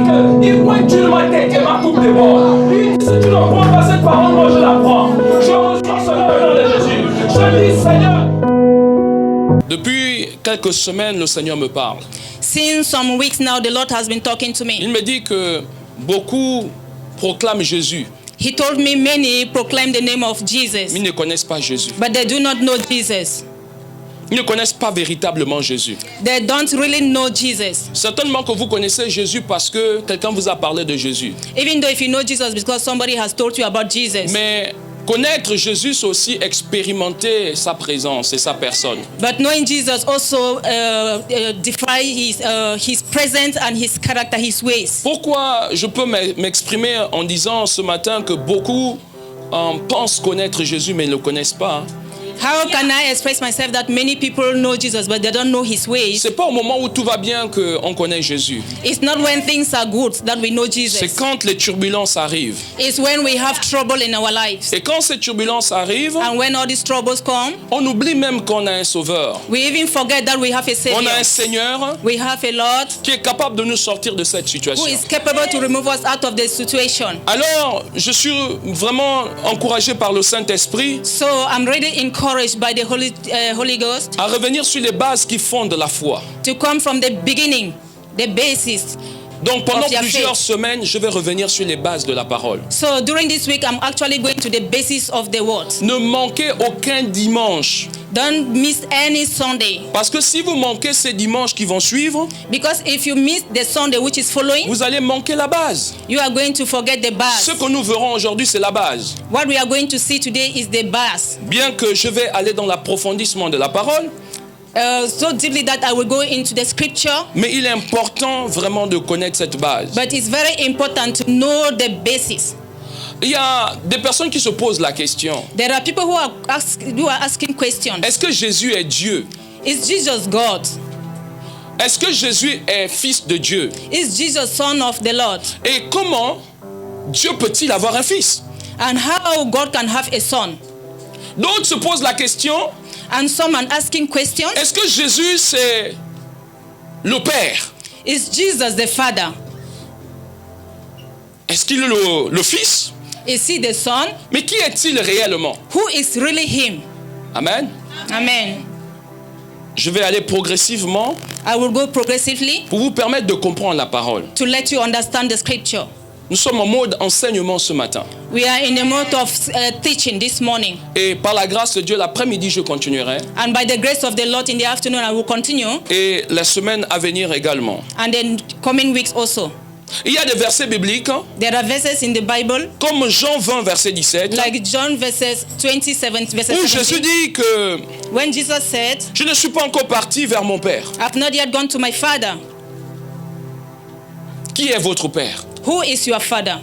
que ouais, tu ne m'as été ma coupe de bord. Il dit si tu ne prends pas cette parole, moi je la prends. Je reçois cela au nom de Jésus. Je dis Seigneur. Depuis quelques semaines, le Seigneur me parle. Since some weeks now, the Lord has been talking to Il me. me dit que beaucoup proclament Jésus, He told me many proclaim the name of Jesus, mais ils ne connaissent pas Jésus. but they do not know Jesus. Ils ne connaissent pas véritablement Jésus. They don't really know Jesus. Certainement que vous connaissez Jésus parce que quelqu'un vous a parlé de Jésus. Even though if you know Jesus because somebody has told you about Jesus. Mais connaître Jésus, c'est aussi expérimenter sa présence et sa personne. But knowing Jesus also defy his presence and his character, his ways. Pourquoi je peux m'exprimer en disant ce matin que beaucoup pensent connaître Jésus mais ne le connaissent pas? How can I express myself that many people know Jesus but they don't know his ways? C'est pas au moment où tout va bien qu'on connaît Jésus. It's not when things are good that we know C'est Jesus. quand les turbulences arrivent. It's when we have trouble in our lives. Et quand ces turbulences arrivent, And when all these troubles come, on oublie même qu'on a un sauveur. we even forget that we have a On a un Savior. Seigneur We have a Lord qui est capable de nous sortir de cette who situation. is capable to remove us out of the situation. Alors, je suis vraiment encouragé par le Saint-Esprit So I'm really encouraged by the Holy Ghost à revenir sur les bases qui fondent la foi. to come from the beginning, the basis. Donc pendant Of your plusieurs faith. semaines, je vais revenir sur les bases de la parole. So during this week, I'm actually going to the basis of the word. Ne manquez aucun dimanche. Don't miss any Sunday. Parce que si vous manquez ces dimanches qui vont suivre, Because if you miss the Sunday which is following, vous allez manquer la base. you are going to forget the Ce base. que nous verrons aujourd'hui, c'est la base. What we are going to see today is the base. Bien que je vais aller dans l'approfondissement de la parole, So deeply that I will go into the scripture, mais il est important vraiment de connaître cette base. but it's very important to know the basis. Il y a des personnes qui se posent la question, There are people who are asking questions. est-ce que Jésus est Dieu? Is Jesus God? Est-ce que Jésus est fils de Dieu? Is Jesus son of the Lord? Et comment Dieu peut-il avoir un fils? And how God can have a son? D'autres se posent la question, And someone asking questions. est-ce que Jésus c'est le Père? Is Jesus the Father? Est-ce qu'il est le Fils? Is he the Son? Mais qui est-il réellement? Who is really him? Amen. Amen. Je vais aller progressivement I will go progressively pour vous permettre de comprendre la parole. to let you understand the scripture. Nous sommes en mode enseignement ce matin. We are in a mode of teaching this morning. Et par la grâce de Dieu, l'après-midi, je continuerai. And by the grace of the Lord in the afternoon, I will continue. Et la semaine à venir également. And then coming weeks also. Il y a des versets bibliques, There are verses in the Bible, comme Jean 20, verset 17, like John verses 27, verses où Jésus 17. dit que When Jesus said, je ne suis pas encore parti vers mon Père. I've not yet gone to my Father. Qui est votre Père? Who is your Father?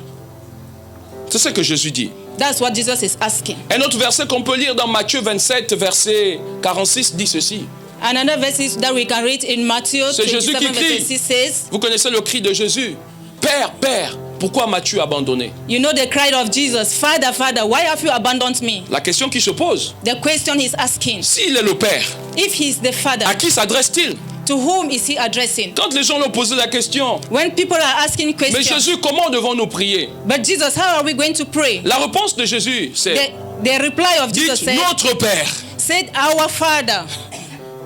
C'est ce que Jésus dit. That's what Jesus is asking. Un autre verset qu'on peut lire dans Matthieu 27, verset 46 dit ceci. Another verse that we can read in Matthew C'est Jésus 27 qui crie. verse 6 says, Vous connaissez le cri de Jésus. Père, Père, pourquoi m'as-tu abandonné? you know the cry of Jesus, Father, Father, why have you abandoned me? La question qui se pose, The question he's asking, s'il est le Père, if he's the Father, à qui s'adresse-t-il? to whom is he addressing? Quand les gens leur posent la question, When people are asking mais questions, Jésus, comment devons-nous prier? but Jesus, how are we going to pray? La réponse de Jésus, c'est, The reply of Jesus dites said, notre Père, Our Father,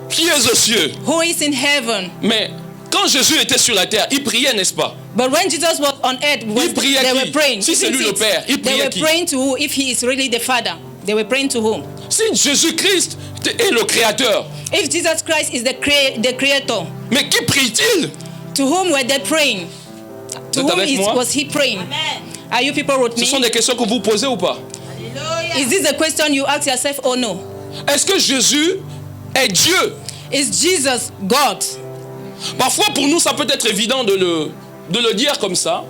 qui est aux cieux. who is in heaven. Mais quand Jésus était sur la terre, il priait, n'est-ce pas? But when Jesus was on earth, Il priait they qui? were praying. Si c'est Isn't lui le it? Père, il They priait were qui? praying to who? If he is really the Father, they were praying to whom? Si Jésus-Christ est le Créateur, If Jesus Christ is the Creator, mais qui prie-t-il? to whom were they praying? To Vous êtes whom avec moi? was he praying? Are you people with Ce sont me? des questions que vous posez ou pas? Is this a question you ask yourself or no? Est-ce que Jésus est Dieu? Is Jesus God? Parfois, pour nous, ça peut être évident de le dire comme ça.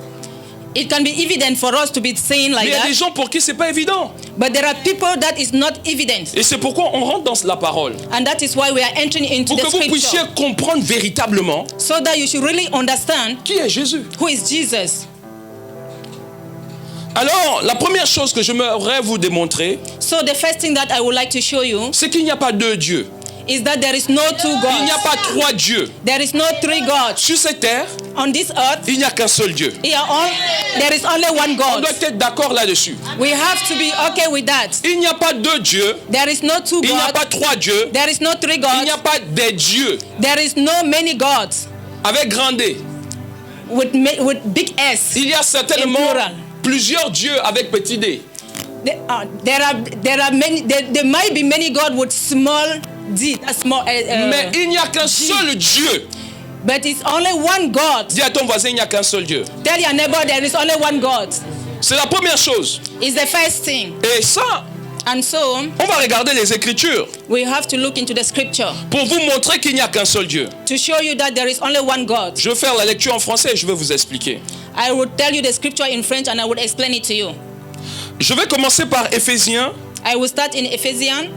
It can be evident for us to be saying Mais like il y a des that, gens pour qui c'est pas évident. but there are people that is not evident, Et c'est pourquoi on rentre dans la parole. and that is why we are entering into Pour the que vous puissiez scripture, comprendre véritablement so that you should really understand qui est Jésus. who is Jesus. Alors, la première chose que j'aimerais vous démontrer, So the first thing that I would like to show you c'est qu'il n'y a pas deux dieux. is that there is no two Il n'y a gods. pas trois dieux. There is no three gods. Sur cette terre, On this earth, il n'y a qu'un seul Dieu. there is only one On God. doit être d'accord là-dessus. We have to be okay with that. Il n'y a pas deux dieux. There is no two Il n'y a gods. pas trois dieux. There is no three Il n'y a gods. pas des dieux. There is no many gods Avec grand D. with big S. Il y a certainement In plural. plusieurs dieux avec petit d. There are many. There might be many gods with small d. Mais il n'y a qu'un seul Dieu. But it's only one God. Dis à ton voisin, il n'y a qu'un seul Dieu. Tell your neighbor there is only one God. C'est la première chose. It's the first thing. Et ça, And so on va regarder les Écritures we have to look into the scripture pour vous montrer qu'il n'y a qu'un seul Dieu. to show you that there is only one God. Je vais faire la lecture en français et je vais vous expliquer. I will tell you the scripture in French and I will explain it to you. Je vais commencer par Éphésiens, I will start in Ephesians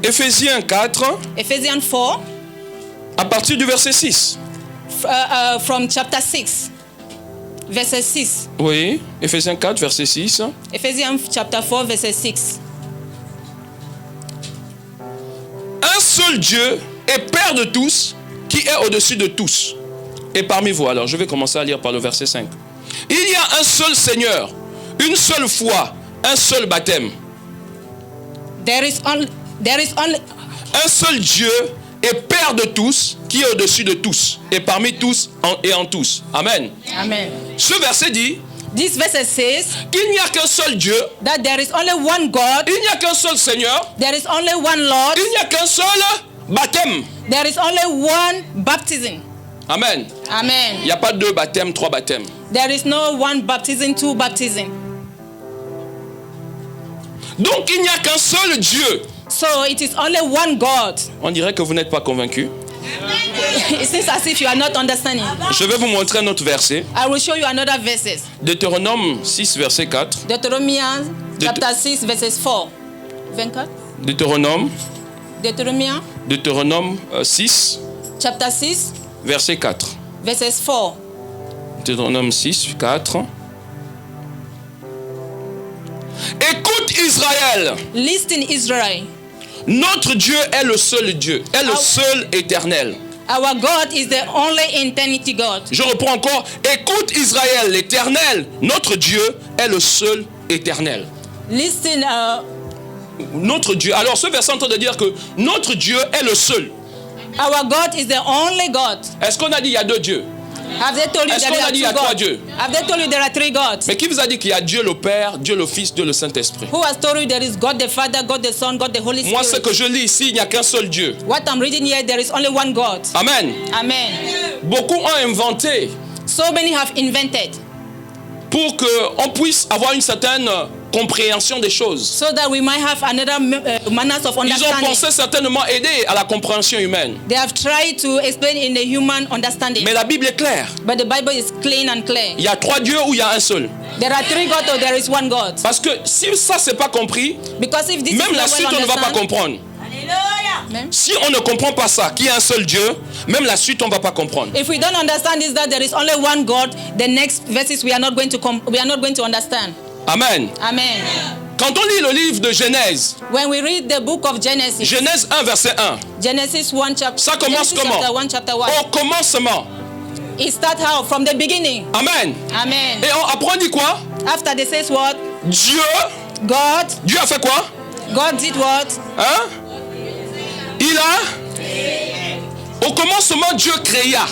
4, 4 à partir du verset 6. from chapter 6, verse 6. Oui, Éphésiens 4, verset 6. Ephesians chapter 4, verse 6. Un seul Dieu est Père de tous, qui est au-dessus de tous. Et parmi vous, alors, je vais commencer à lire par le verset 5. Il y a un seul Seigneur, une seule foi, un seul baptême. There is only Un seul Dieu est Père de tous, qui est au-dessus de tous, et parmi tous et en tous. Amen. Amen. Ce verset dit This verse says qu'il n'y a qu'un seul Dieu, that there is only one God, il n'y a qu'un seul Seigneur, there is only one Lord, il n'y a qu'un seul baptême. there is only one baptism. Amen. Amen. Il n'y a pas deux baptêmes, trois baptêmes. There is no one baptism, two baptism. Donc il n'y a qu'un seul Dieu. So it is only one God. On dirait que vous n'êtes pas convaincu. It seems as if you are not understanding. Je vais vous montrer un autre verset. I will show you another verses. Deutéronome 6, verset 4. Deuteronomy chapter 6, verses 4. 24. Deutéronome 6, Chapter 6, verset 4. verses 4. Deutéronome 6, 4. Écoute Israël, Listen, Israel. notre Dieu est le seul Dieu, est le seul éternel. Our God is the only eternity God. Je reprends encore. Écoute Israël, l'éternel, notre Dieu est le seul éternel. Listen, Notre Dieu. Alors ce verset est en train de dire que notre Dieu est le seul. our God is the only God. Est-ce qu'on a dit il y a deux dieux? Have they told you Est-ce that qu'on there a are dit il y a two trois gods? dieux? Have they told you there are three gods? Mais qui vous a dit qu'il y a Dieu le Père, Dieu le Fils, Dieu le Saint-Esprit? Who has told you there is God the Father, God the Son, God the Holy Moi, ce Spirit? que je lis ici, il n'y a qu'un seul Dieu. What I'm reading here, there is only one God. Amen. Amen. Beaucoup ont inventé So many have invented pour qu'on puisse avoir une certaine compréhension des choses. so that we might have another manners of Ils ont understanding. pensé certainement aider à la compréhension humaine. They have tried to explain in the human understanding. Mais la Bible est claire. But the Bible is clean and clear. Il y a trois dieux ou il y a un seul. There are three gods or there is one God. Parce que si ça, c'est pas compris, Because if this même is la not suite, well on ne va pas understood, comprendre. Amen. Si on ne comprend pas ça, qu'il y a un seul Dieu, même la suite, on ne va pas comprendre. If we don't understand this, that there is only one God, the next verses we are not going to understand. Amen. Amen. Quand on lit le livre de Genèse, When we read the book of Genesis, Genèse 1, verset 1, Genesis 1 chapter, ça commence Genesis comment? chapter 1, chapter 1. Au commencement. It starts how? From the beginning. Amen. Amen. Et après on dit quoi? After they says what? Dieu Dieu a fait quoi? God did what? Hein? Il a... Au commencement, Dieu créa.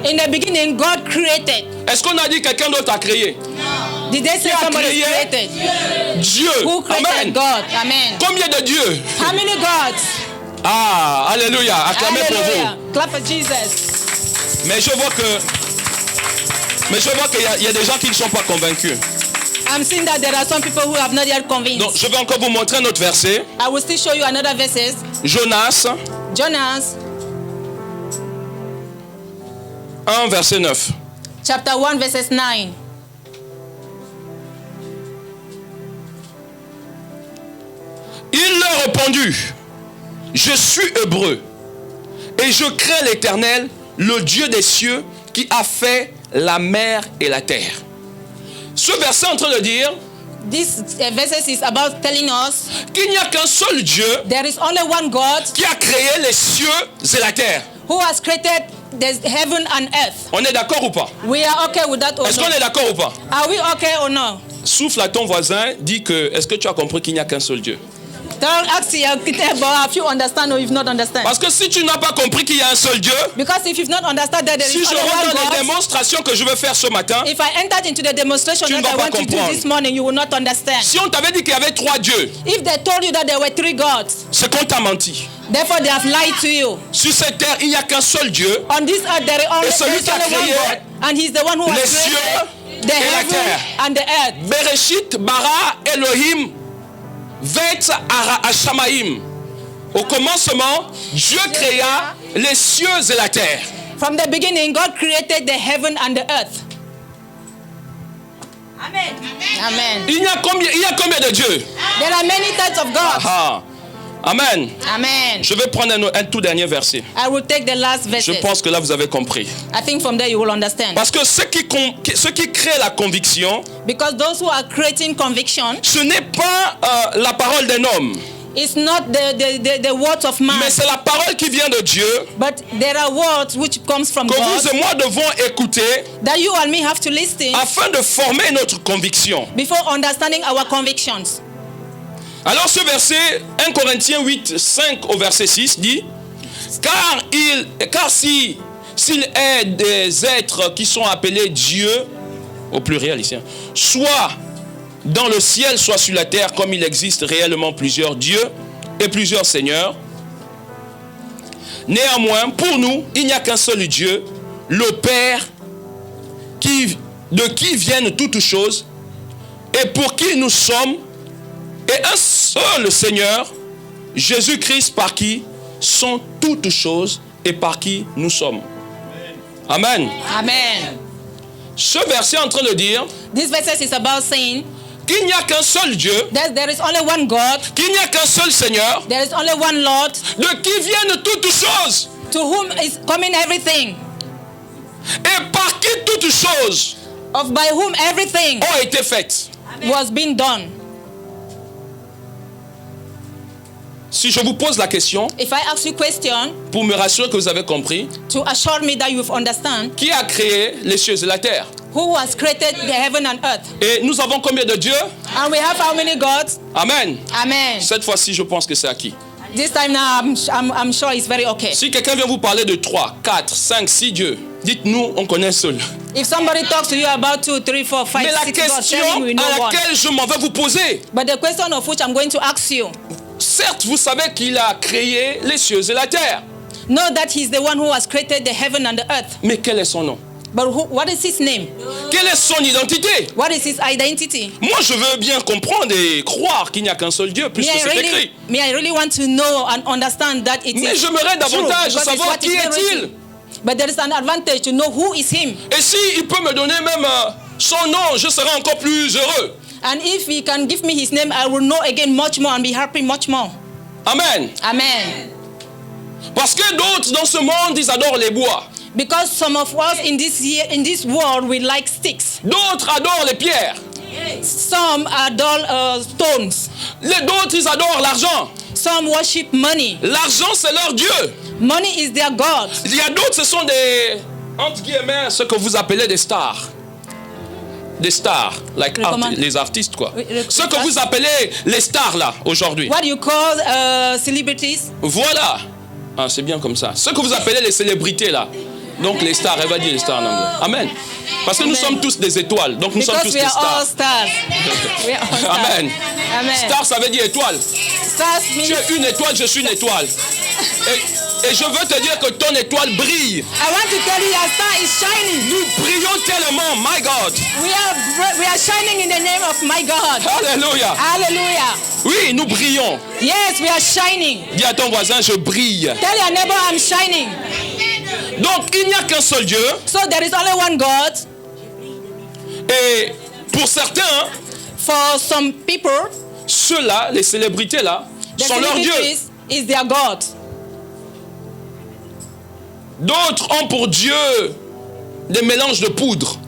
In the beginning, God created. Est-ce qu'on a dit quelqu'un d'autre a créé? Did they say Qui a somebody créé? created? Dieu. Who created Amen. God? Amen. Combien de dieux? How many gods? Ah, alléluia. Acclamez pour Hallelujah. vous. Clap for Jesus. Mais je vois qu'il y a des gens qui ne sont pas convaincus. I'm seeing that there are some people who have not yet convinced. Donc, je vais encore vous montrer un autre verset. I will still show you another verses. Jonas Jonas 1, verset 9. chapter 1 verses 9. Il leur répondit, je suis hébreu et je crains l'Éternel, le Dieu des cieux qui a fait la mer et la terre. Ce verset est en train de dire, This verses is about telling us qu'il n'y a qu'un seul Dieu there is only one God qui a créé les cieux et la terre. who has created the heaven and earth. On est d'accord ou pas? We are okay with that or Est-ce qu'on not? est d'accord ou pas? Are we okay or no? Souffle à ton voisin, dis que, est-ce que tu as compris qu'il n'y a qu'un seul Dieu? Ask your neighbor if you understand or if not understand. Parce que si tu n'as pas compris qu'il y a un seul Dieu, Because if you've not understood that there si is je only rentre one dans les God, démonstrations que je veux faire ce matin, if I entered into the demonstration Tu ne that vas I pas want to do comprendre. this morning, you will not understand. si on t'avait dit qu'il y avait 3 dieux, If they told you that there were 3 gods, c'est qu'on t'a menti. therefore they have lied to you. Sur cette terre, il n'y a qu'un seul Dieu, On this earth there is only, Et celui qui a one créé God, and He's the one who les has cieux created the et la heaven terre. and the earth. Bereshit, bara, Elohim, Vet, Ara, Hashamaim. Au commencement, Dieu créa les cieux et la terre. From the beginning, God created the heaven and the earth. Amen. Il y a combien de dieux? There are many types of gods. Ah. Amen. Amen. Je vais prendre un tout dernier verset. I will take the last Je verses. pense que là, vous avez compris. I think from there you will understand. Parce que ce qui crée la conviction, Because those who are creating conviction, ce n'est pas la parole d'un homme, it's not the words of man, mais c'est la parole qui vient de Dieu, but there are words which comes from que God vous et moi devons écouter that you and me have to listen afin de former notre conviction. before understanding our convictions. Alors ce verset, 1 Corinthiens 8, 5 au verset 6 dit, car s'il est des êtres qui sont appelés Dieu, au pluriel ici, soit dans le ciel, soit sur la terre, comme il existe réellement plusieurs dieux et plusieurs seigneurs, néanmoins, pour nous, il n'y a qu'un seul Dieu, le Père, de qui viennent toutes choses, et pour qui nous sommes, et un seul Seigneur, Jésus-Christ, par qui sont toutes choses et par qui nous sommes. Amen. Amen. Ce verset est en train de dire This verse is about saying qu'il n'y a qu'un seul Dieu, that there is only one God, qu'il n'y a qu'un seul Seigneur, there is only one Lord, de qui viennent toutes choses to whom is coming everything, et par qui toutes choses of by whom everything ont été faites. was being done. Si je vous pose la question, If I ask you a question pour me rassurer que vous avez compris, to assure me that you understand, qui a créé les cieux et la terre? who has created the heaven and earth? Et nous avons combien de dieux? And we have how many gods? Amen. Amen. Cette fois-ci, je pense que c'est acquis. This time now, I'm sure it's very okay. Si quelqu'un vient vous parler de 3, 4, 5, 6 dieux, dites-nous, on connaît un seul. If somebody talks to you about 2, 3, 4, 5, Mais la 6 gods, question tell him we know à one. laquelle je m'en vais vous poser, But the question of which I'm going to ask you, certes, vous savez qu'il a créé les cieux et la terre. know that he's the one who has created the heaven and the earth. Mais quel est son nom? But what is his name? Quelle est son identité? What is his identity? Moi, je veux bien comprendre et croire qu'il n'y a qu'un seul Dieu, puisque c'est écrit. I really want to know and understand that it Mais is j'aimerais true, davantage because it's savoir what qui is est-il. written. But there is an advantage to know who is him. Et s'il peut me donner même son nom, je serai encore plus heureux. And if he can give me his name, I will know again much more and be happy much more. Amen. Amen. Parce que d'autres dans ce monde, ils adorent les bois. Because some of us in this world, we like sticks. D'autres adorent les pierres. Some adore stones. D'autres, ils adorent l'argent. Some worship money. L'argent, c'est leur Dieu. Money is their God. Il y a d'autres, ce sont des, entre guillemets, ce que vous appelez des stars. Des stars, like les artistes, quoi. Ce que vous appelez les stars, là, aujourd'hui. What you call celebrities? Voilà. Ah, c'est bien comme ça. Ce que vous appelez les célébrités, là. Donc les stars, elle va dire les stars en anglais. Amen. Parce que nous sommes tous des étoiles. Donc nous sommes tous des stars. We are all stars. Amen. Amen. Star, ça veut dire étoile. Stars Tu means es une étoile, je suis une étoile. Et je veux te dire que ton étoile brille. I want to tell you your star is shining. Nous brillons tellement, my God. We are shining in the name of my God. Alléluia. Hallelujah. Oui, nous brillons. Yes, we are shining. Dis à ton voisin, je brille. Tell your neighbor I'm shining. Donc, il n'y a qu'un seul Dieu. So there is only one God. Et pour certains, For some people, ceux-là, les célébrités là, the sont leurs dieux. celebrities is their God. D'autres ont pour Dieu des mélanges de poudre.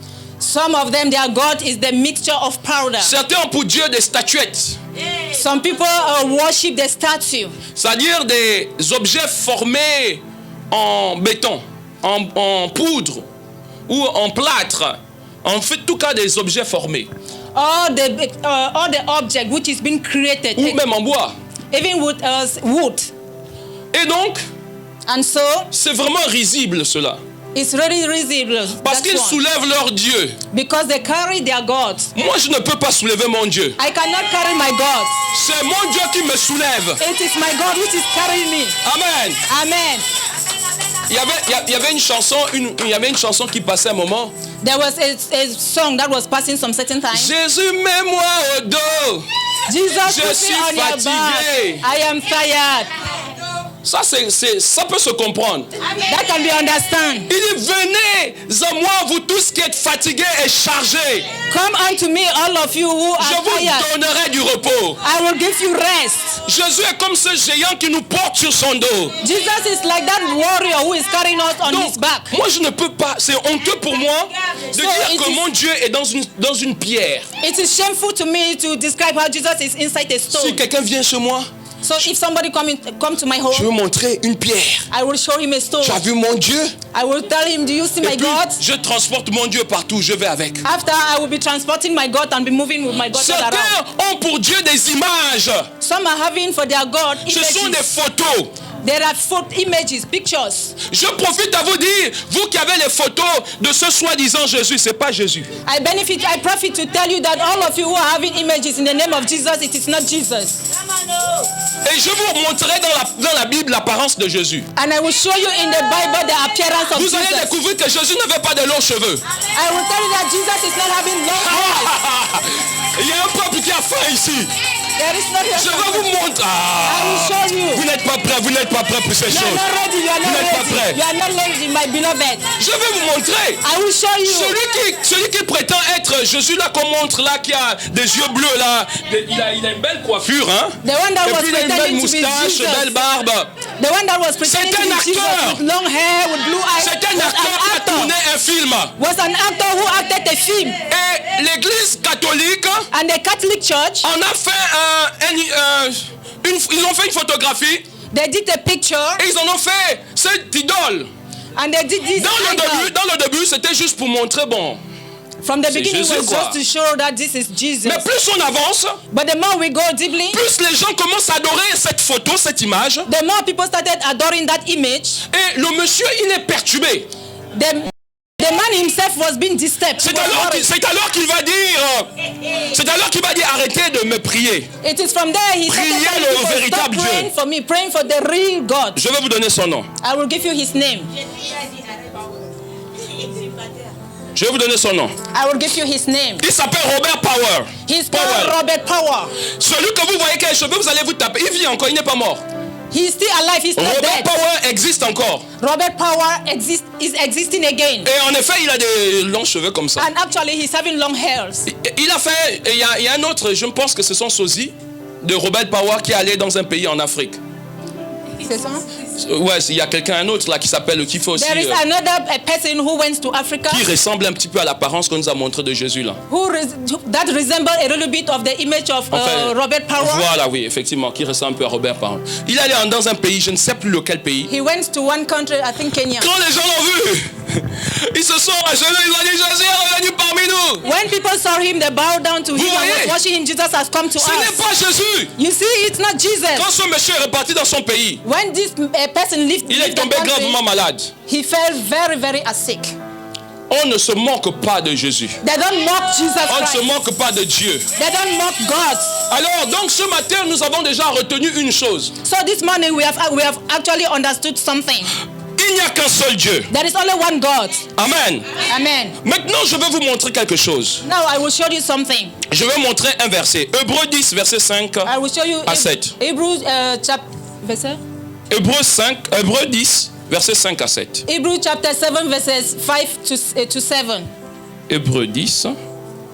Some of them, their God is the mixture of powder. Certains ont pour Dieu des statuettes. Some people worship the statue. C'est-à-dire des objets formés en béton, en poudre ou en plâtre. En fait, tout cas, des objets formés. All the object which is being created, Ou même en bois. even with wood. Et donc, And so, c'est vraiment risible cela. it's really risible. Parce That's qu'ils one. soulèvent leur Dieu. Because they carry their gods. Moi, je ne peux pas soulever mon Dieu. I cannot carry my God. C'est mon Dieu qui me soulève. It is my God which is carrying me. Amen. Amen. Il y avait une chanson qui passait un moment. There was a song that was passing some certain time. Jésus, mets-moi au dos. Jesus, Je put suis me on your fatigué. back. I am tired. Ça peut se comprendre. That can be understand. Il dit, venez à moi, vous tous qui êtes fatigués et chargés. Come unto me, all of you who Je are vous tired. donnerai du repos. I will give you rest. Jésus est comme ce géant qui nous porte sur son dos. Jesus is like that warrior who is carrying us on his Donc, back. moi je ne peux pas, c'est honteux pour moi de So dire it que is- mon Dieu est dans une pierre. It is shameful to me to describe how Jesus is inside a Si stone. quelqu'un vient chez moi, So if somebody come to my je home, veux montrer une pierre. I will show him a stone. Tu as vu mon Dieu? I will tell him, do you see my Et puis, God? je transporte mon Dieu partout, je vais avec. After, I will be transporting my God and be moving with my God all around. Certains ont pour Dieu des images. Some are having for their God Ce sont des images. photos. There are images, pictures. Je profite à vous dire, vous qui avez les photos de ce soi-disant Jésus, c'est pas Jésus. I profit to tell you that all of you who are having images in the name of Jesus, it is not Jesus. Et je vous montrerai dans la Bible l'apparence de Jésus. And I will show you in the Bible the appearance of Vous allez Jesus. découvrir que Jésus n'avait pas de longs cheveux. I will tell you that Jesus is not having long hair. Il y a un peuple qui a faim ici. There is no Je vais vous montrer. I will show you. Vous n'êtes pas prêts pour ces You are choses. not ready. You are Vous not n'êtes pas ready. prêts. You are not ready, my beloved. Je vais vous montrer. I will show you. Celui qui prétend être Jésus là qu'on montre là, qui a des yeux bleus là, il a une belle coiffure, hein. The one that Et was puis il a une belle pretending to be moustache, Jesus. belle barbe. The one that was pretending to C'est un be Jesus acteur. with long hair, with blue eyes, C'est un was acteur qui a tourné un film. an actor who acted a film. Et l'église catholique And the Catholic Church, en a fait ils ont fait une photographie they did a picture et ils en ont fait cette idole. and they did this idol. Dans le début, c'était juste pour montrer, bon. From the c'est beginning, Jésus, it was quoi. just to show that this is Jesus. Mais plus on avance, But the more we go deeply, plus les gens commencent à adorer cette photo, cette image. the more people started adoring that image. Et le monsieur, il est perturbé. The man himself was being disturbed. C'est alors qu'il va dire, arrêtez de me prier. It is from there he started Priez telling le people, véritable stop praying Dieu. for me, praying for the real God. Je vais vous donner son nom. I will give you his name. Je vais vous donner son nom. I will give you his name. Il s'appelle Robert Power. He's called Powell. Robert Power. Celui que vous voyez qui a les cheveux, vous allez vous taper. Il vit encore, il n'est pas mort. He's still alive. He's not Robert dead. Power existe encore. Robert Power is existing again. Et en effet, il a des longs cheveux comme ça. And actually, he's having long hairs. Il a fait, il y a un autre, je pense que c'est son sosie, de Robert Power qui est allé dans un pays en Afrique. C'est ça? Ouais, il y a un autre là qui s'appelle, qui fait aussi, There is another person who went to Africa qui ressemble un petit peu à l'apparence qu'on nous a montré de Jésus là. that resemble a little bit of the image of Enfin, Robert Power. Voilà, oui, effectivement, qui ressemble un peu à Robert Power. Il est allé dans un pays, je ne sais plus lequel pays. He went to one country, I think Kenya. Quand les gens l'ont vu, ils se sont agenouillés, ils ont dit Jésus est revenu parmi nous. When people saw him, they bowed down to him and voyez? was watching him. Jesus has come to Ce n'est us. pas Jésus. You see, it's not Jesus. Quand ce monsieur est reparti dans son pays, When this person il est left the tombé country, gravement malade. he fell very, very sick. On ne se moque pas de Jésus. They don't mock Jesus On ne se Christ. moque pas de Dieu. They don't mock God. Alors, donc ce matin, nous avons déjà retenu une chose. So this morning we have actually understood something. Il n'y a qu'un seul Dieu. There is only one God. Amen. Amen. Maintenant, je vais vous montrer quelque chose. Now I will show you something. Je vais montrer un verset. Hébreux 10, verset 5 I will show you à 7. Hebrews verse. Hébreux 10, verset 5 à 7. Hebrews chapter 7 verses 5 to 7. Hébreux 10,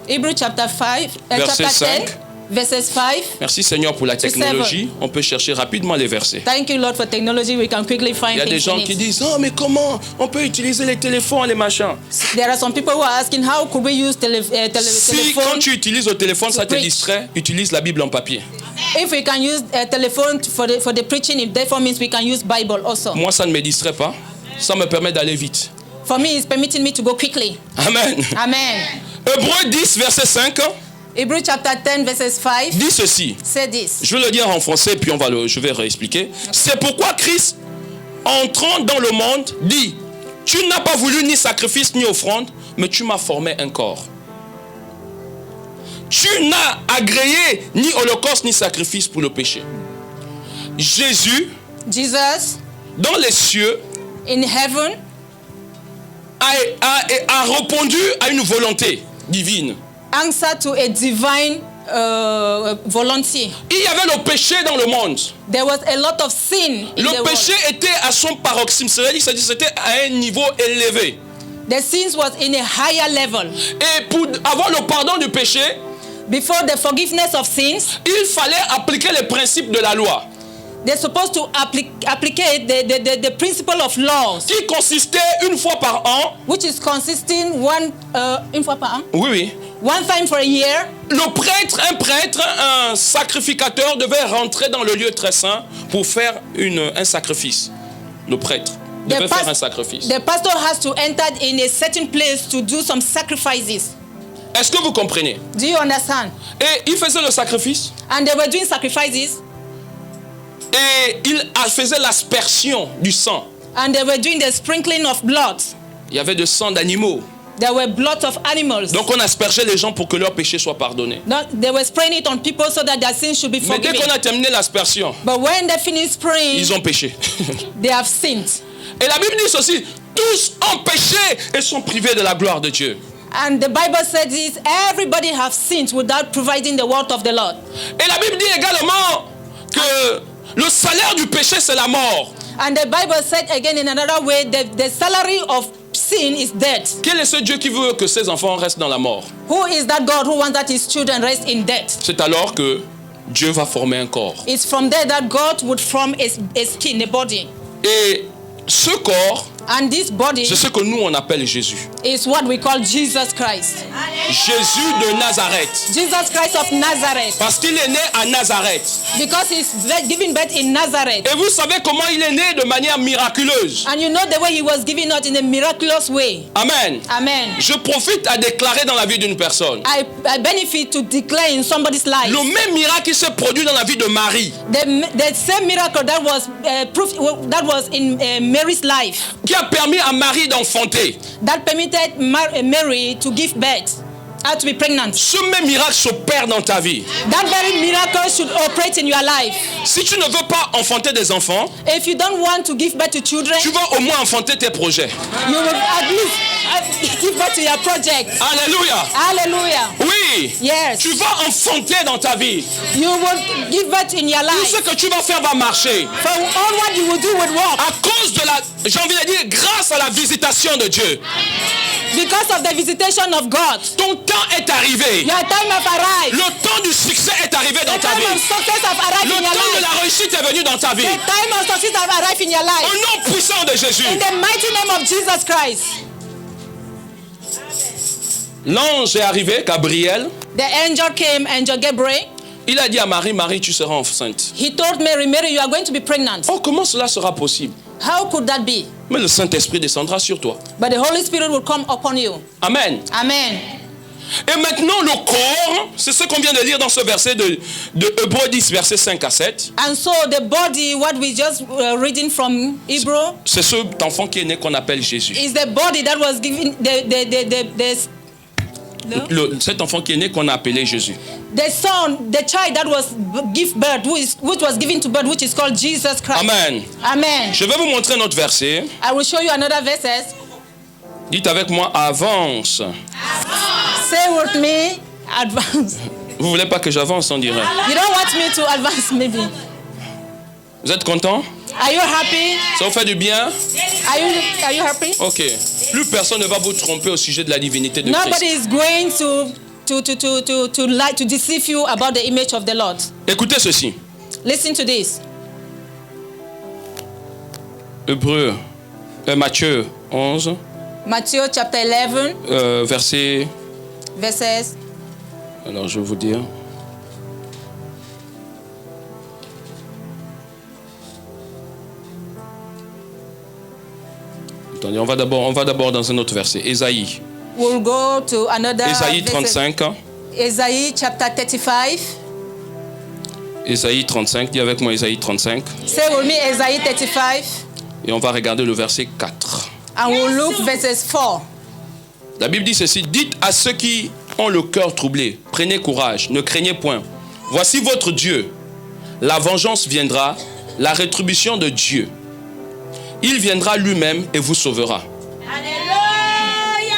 Hebrews chapter 5 verset chapter 10 5 verses 5. Merci Seigneur pour la To technologie. On peut chercher rapidement les versets. Thank you, Lord, for technology. We can quickly Il find y a des things gens in qui it. disent, oh mais comment on peut utiliser les téléphones, les machins. There are some people who are asking, how could we use Si quand telephone? tu utilises le téléphone, ça te preach. distrait, utilise la Bible en papier. If we can use a telephone for the preaching, it therefore means we can use Bible also. Moi, ça ne me distrait pas. Ça me permet d'aller vite. For me, it's permitting me to go quickly. Amen. Amen. Hébreux 10, verset 5, Hebrews chapter 10, verses 5 dit ceci. say this. Je vais le dire en français, puis je vais réexpliquer. C'est pourquoi Christ, entrant dans le monde, dit, tu n'as pas voulu ni sacrifice ni offrande, mais tu m'as formé un corps. Tu n'as agréé ni holocauste ni sacrifice pour le péché. Jésus, Jesus dans les cieux, in heaven a répondu à une volonté divine. answered to a divine volunteer. Il y avait le péché dans le monde. There was a lot of sin in the Le péché world. était à son paroxysme, c'est-à-dire que c'était à un niveau élevé. The sins was in a higher level. Et pour avoir le pardon du péché, Before the forgiveness of sins, il fallait appliquer les principes de la loi, they're supposed to applicate the principle of laws, qui consistait une fois par an. which is consisting une fois par an, Oui. one time for a year. Un prêtre, un sacrificateur devait rentrer dans le lieu très saint pour faire un sacrifice. Le prêtre devait faire un sacrifice. The pastor has to enter in a certain place to do some sacrifices. Est-ce que vous comprenez? Do you understand? Et il faisait le sacrifice And they were doing sacrifices, et il faisait l'aspersion du sang. and they were doing the sprinkling of blood. Il y avait de sang d'animaux. There were blood of animals. Donc on aspergeait les gens pour que leurs péchés soient pardonnés. They were spraying it on people so that their sins should be Mais dès forgiven. qu'on a terminé l'aspersion, But when they finished spraying, ils ont péché. they have sinned. Et la Bible dit ceci, tous ont péché et sont privés de la gloire de Dieu. And the Bible says this, everybody have sinned without providing the word of the Lord. Et la Bible dit également que le salaire du péché, c'est la mort. And the Bible said again in another way, the salary of sin is death. Quel est ce Dieu qui veut que ses enfants restent dans la mort? Who is that God who wants that his children rest in death? C'est alors que Dieu va former un corps. It's from there that God would form a skin, a body. Et ce corps, And this body c'est ce que nous on appelle Jésus. is what we call Jesus Christ. Jésus de Nazareth. Jesus Christ of Nazareth. Parce qu'il est né à Nazareth. Because he's given birth in Nazareth. Et vous savez comment il est né de manière miraculeuse. And you know the way he was given out in a miraculous way. Amen. Amen. Je profite à déclarer dans la vie d'une personne. I benefit to declare in somebody's life. Le même miracle qui s'est produit dans la vie de Marie, The same miracle that was in Mary's life, qui a permis à Marie d'enfanter. that permitted Mary to give birth, to be pregnant. Ce même miracle s'opère dans ta vie. That very miracle should operate in your life. Si tu ne veux pas enfanter des enfants, If you don't want to give birth to children, tu vas au moins enfanter tes projets. you will at least give birth to your project. Alléluia. Hallelujah. Oui. Yes. Tu vas enfanter dans ta vie. You will give birth in your Tout life. ce que tu vas faire va marcher. For all what you will do will work. À cause de j'ai envie de dire, grâce à la visitation de Dieu. Because of the visitation of God. Ton temps est arrivé. Your time has arrived. Le temps du succès est arrivé dans The ta time of vie. success has arrived Le in your temps de life. la réussite est venu dans ta vie. The time of success has arrived in your Au life. nom puissant de Jésus. In the mighty name of Jesus Christ. L'ange est arrivé, Gabriel. The angel came, Angel Gabriel. Il a dit à Marie, Marie, tu seras enceinte. He told Mary, Mary, you are going to be pregnant. Oh, comment cela sera possible? How could that be? Mais le Saint-Esprit descendra sur toi. But the Holy Spirit will come upon you. Amen. Amen. Et maintenant, le corps, c'est ce qu'on vient de lire dans ce verset de Hébreux 10, versets 5 à 7. And so the body, what we just reading from Hebrew, C'est cet enfant qui est né qu'on appelle Jésus. is the body that was given Cet enfant qui est né qu'on a appelé Jésus. the son, the child that was give birth, which was given to birth, which is called Jesus Christ. Amen. Amen. Je vais vous montrer un autre verset. I will show you another verses. Dites avec moi, avance. Say with me, advance. Vous voulez pas que j'avance, on dirait. You don't want me to advance, maybe. Vous êtes content? Are you happy? Ça vous fait du bien? Are you happy? Ok. Plus personne ne va vous tromper au sujet de la divinité de Nobody Christ. is going to to deceive you about the image of the Lord. Écoutez ceci. Listen to this. Matthieu 11, Matthew chapter 11, verset... verses. Alors, je vais vous dire. Attendez, on va d'abord dans un autre verset. Ésaïe. We'll go to another. Ésaïe verses. 35. Ésaïe chapter 35. Ésaïe 35. Dis avec moi Ésaïe 35. Say with me Ésaïe 35. Et on va regarder le verset 4. And we'll look verses 4. La Bible dit ceci. Dites à ceux qui ont le cœur troublé, prenez courage, ne craignez point. Voici votre Dieu. La vengeance viendra, la rétribution de Dieu. Il viendra lui-même et vous sauvera. Alléluia.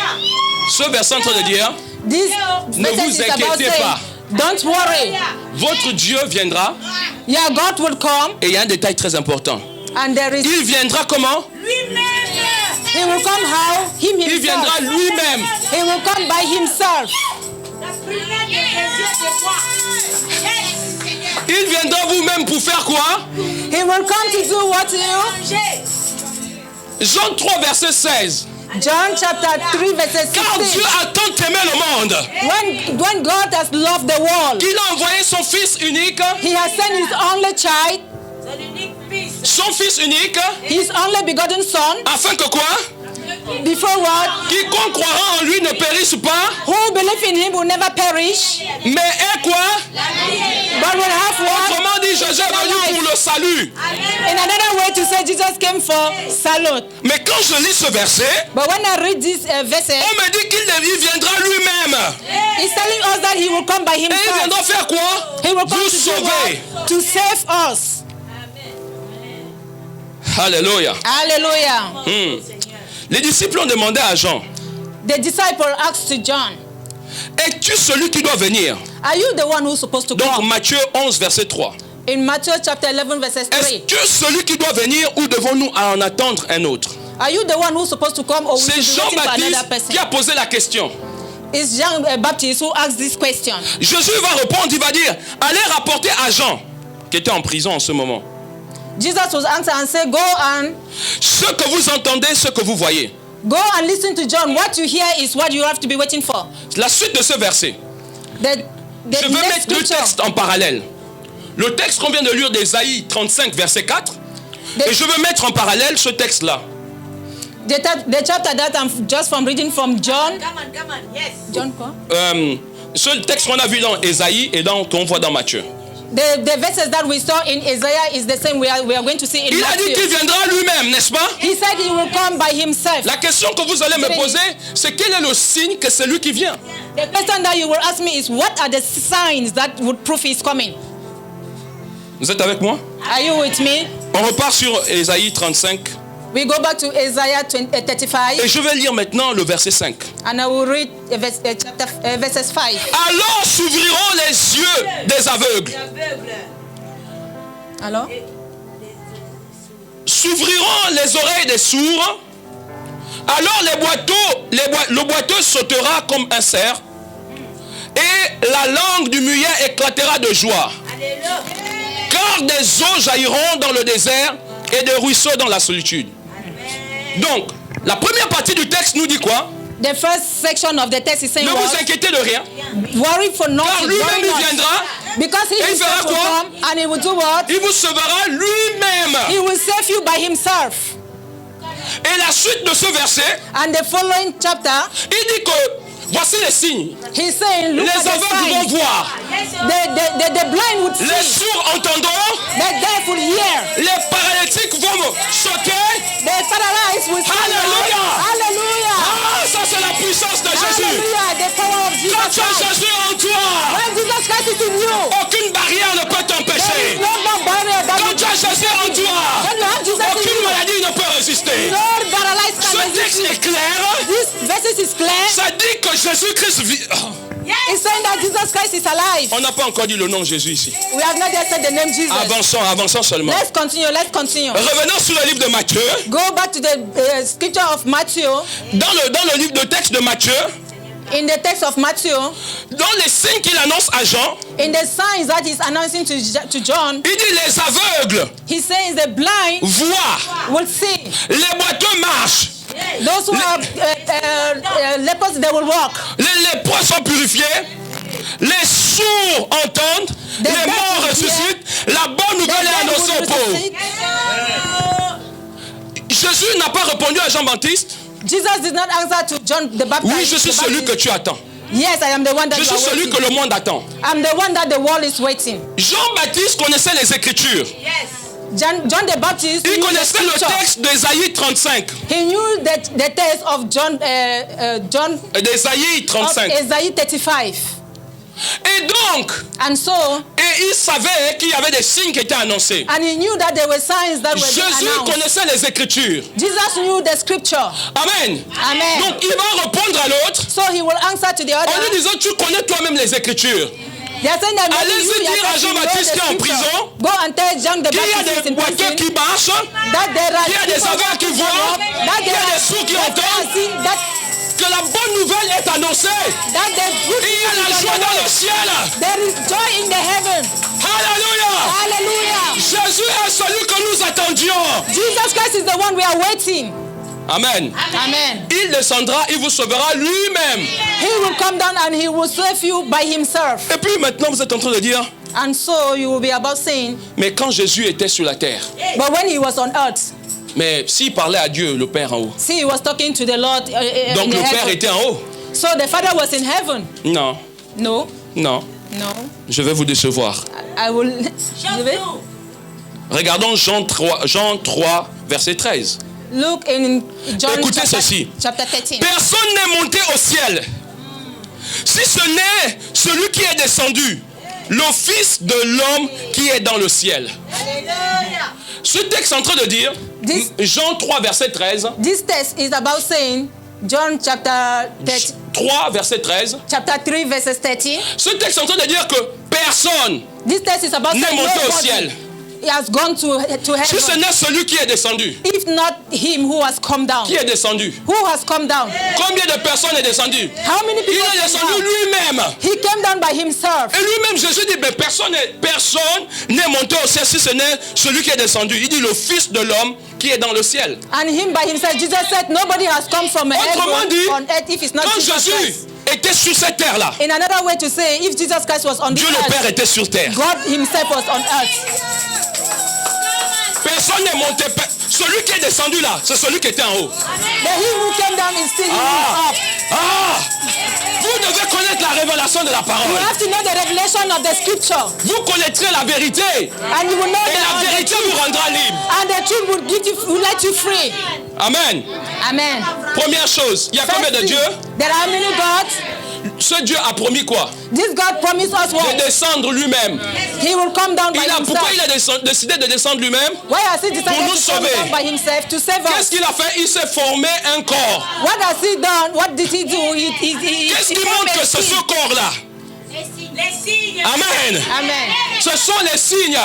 Ce verset est en train de dire, This ne verses vous is about inquiétez saying, pas. don't worry. Votre Dieu viendra. Yeah, God will come, Et il y a un détail très important. and there is. Il viendra comment? Lui-même. He will come how? Him Il viendra himself. lui-même. He will come by himself. La prière de Jésus c'est moi. Yes. Il viendra vous-même pour faire quoi? He will come to do what you? Manger. Jean 3, verset 16. John chapter 3 verses Car Dieu 16. a tant aimé le monde When God has loved the world, qu'il a envoyé son Fils unique, He has sent His only child, C'est l'unique fils. son Fils unique, His only begotten Son, afin que quoi? before what? Quiconque croira en lui ne périsse pas, Who believe in Him will never perish, mais est quoi? but will have what? Autrement dit, Jésus est venu pour le salut. In another way to say, Jesus came for salute. Mais quand je lis ce verset, But when I read this verse, on me dit qu'il viendra lui-même. He's telling us that He will come by Et il Himself. viendra faire quoi? He will come Vous to do sauver. what? To save us. Alléluia. Hallelujah. Les disciples ont demandé à Jean, The disciple asked to John, es-tu celui qui doit venir? are you the one who's supposed to Donc come? Matthieu 11, verset 3. In Matthew chapter 11 verses 3. Est-ce celui qui doit venir ou devons-nous en attendre un autre? Are you the one who's supposed to come, or will C'est you be waiting for another Jean-Baptiste person? qui a posé la question. It's John Baptist who asked this question. Jésus va répondre, il va dire, allez rapporter à Jean, qui était en prison en ce moment, Jesus was answered and said, ce que vous entendez, ce que vous voyez. go and listen to John. What you hear is what you have to be waiting for. La suite de ce verset, The je veux next mettre le scripture. texte en parallèle. Le texte qu'on vient de lire d'Ésaïe 35, verset 4, et je veux mettre en parallèle ce texte-là. The chapter that I'm just from reading from John. Come on, yes. John quoi? Ce texte qu'on a vu dans Ésaïe et qu'on voit dans Matthieu. The verses that we saw in Isaiah is the same we are going to see in Il a dit qu'il Matthew. viendra lui-même, n'est-ce pas? He said he will come by himself. La question que vous allez me poser, c'est quel est le signe que c'est lui qui vient? The question that you will ask me is, what are the signs that would prove he's coming? Vous êtes avec moi? Are you with me? On repart sur Ésaïe 35 We go back to Isaiah 35, et je vais lire maintenant le verset 5. and I will read verses 5. Alors s'ouvriront les yeux des aveugles, Aveugle. Alors? s'ouvriront les oreilles des sourds. Alors le boiteux sautera comme un cerf et la langue du muet éclatera de joie. Alléluia. Car des eaux jailliront dans le désert et des ruisseaux dans la solitude. Donc, la première partie du texte nous dit quoi? The first section of the text is saying, Ne vous inquiétez de rien. worry for Car nothing, lui-même worry il not. viendra, Because he Et il himself fera will quoi? come, and he will do what? il vous sauvera lui-même. He will save you by himself. Et la suite de ce verset, And the following chapter, il dit que voici les signes. he's saying, look Les at the aveugles vont signs. voir, The blind would les see, sourds entendront, the deaf will hear, les paralytiques vont sauter. the paralyzed will see. Hallelujah. Hallelujah. Ah, ça c'est la puissance de Jésus. Hallelujah. The power of Jesus Quand tu as Christ. Jésus en toi, When Jesus Christ is in you, aucune barrière ne peut there is t'empêcher. no more barrier that Quand will tu as Jésus en toi, When you have Jesus in aucune you, maladie ne peut résister. no paralyzed Ce can texte resist est you. clair. This verse is clear. Ça dit que Jésus-Christ vit. It's saying that Jesus Christ is alive. On n'a pas encore dit le nom de Jésus ici. We have not yet said the name Jesus. Avançons seulement. Let's continue. Revenons sur le livre de Matthieu. Go back to the scripture of Matthew. Dans le livre de texte de Matthieu, In the text of Matthew, dans les signes qu'il annonce à Jean, in the signs that he's announcing to John, il dit les aveugles he says the blind voient, will see. les boiteux marchent, Those who are lepers, they will walk. les lépreux sont purifiés, les sourds entendent, The les morts deaf ressuscitent, la bonne The nouvelle est dead annoncée will aux pauvres. resuscitate. Jésus n'a pas répondu à Jean-Baptiste, Jesus did not answer to John the Baptist. oui, je suis the celui Baptist. que tu attends. Yes, I am the one that Je you suis are celui waiting. que le monde attend. I'm the one that the world is waiting. Jean-Baptiste connaissait les Écritures. John the Baptist Il knew the connaissait le scripture. texte d'Ésaïe 35. He knew the text of John D'Ésaïe of 35. Isaiah 35. Et donc, And so, il savait qu'il y avait des signes qui étaient annoncés. and he knew that there were signs that were being Jésus announced. connaissait les Écritures. Jesus knew the scripture. Amen. Amen. Donc, il va répondre à l'autre So he will answer to the en other. lui disant, tu connais toi-même les Écritures. They are saying that maybe Allez-y you dire à yourself, you know Jean-Baptiste the qui est en scripture. prison, Go and tell John the Qu'il y a Baptist is des in boiteux prison. qui marchent, That there are qu'il y a des people aveugles qui walking voient, around, that qu'il y a there des are sourds qui that entendent. are seeing, that que la bonne nouvelle est annoncée. the good Il y a la news is joie on the dans way. le ciel. There is joy in the heaven. Alléluia. Hallelujah. Jésus est celui que nous attendions. Jesus Christ is the one we are waiting. Amen. Amen. Il descendra, il vous sauvera lui-même. He will come down and he will save you by himself. Et puis maintenant, vous êtes en train de dire, And so you will be about saying, mais quand Jésus était sur la terre, but when he was on earth, mais s'il parlait à Dieu, le Père en haut, see, he was talking to the Lord donc in the le Père heaven. était en haut. So the Father was in heaven. Non, No, non, no. je vais vous décevoir. I will. Regardons Jean 3, verset 13. Look in John Écoutez chapter, ceci. chapter 13. Personne n'est monté au ciel, si ce n'est celui qui est descendu, le Fils de l'homme qui est dans le ciel. Ce texte est en train de dire, This- Jean 3, verset 13, This text is about saying, John chapter 13, 3, verset 13, chapter 3 verses 13. ce texte est en train de dire que personne, This text is about N'est saying monté au nobody ciel. he has gone to si ce heaven. n'est celui qui est descendu, If not him who has come down. qui est descendu? Who has come down? Combien de personnes est descendu? How many Il people est came descendu down? lui-même. He came down by himself. Et lui-même, Jésus dit, mais personne n'est monté au ciel si ce n'est celui qui est descendu. Il dit le Fils de l'homme qui est dans le ciel. And him by himself. Jesus said, nobody has come from Autrement heaven dit, on earth if it's not quand Jesus Jésus Christ. était sur cette terre-là, In another way to say, if Jesus Christ was on Dieu the le Père earth, était sur terre. God himself was on earth. Personne n'est monté. Celui qui est descendu là, c'est celui qui était en haut. But he who came down is still Ah. up. Ah! Vous devez connaître la révélation de la You parole. have to know the revelation of the scripture. Vous connaîtrez la vérité. And you will know Et la vérité vous rendra libre. and the truth will give you, will let you free. Amen. Amen. Première chose, il y a combien de First dieux? thing, there are many gods. Ce Dieu a promis quoi? This God promised us De what? descendre lui-même. He will come down by Pourquoi himself. il a décidé de descendre lui-même? Why has he Pour decided nous to come sauver. down by himself to save Qu'est-ce us? qu'il a fait? Il s'est formé un corps. What has he done? What did he do? Qu'est-ce He qui formed montre a que c'est seed. ce corps-là? Les signes. Amen. Amen. Ce sont les signes.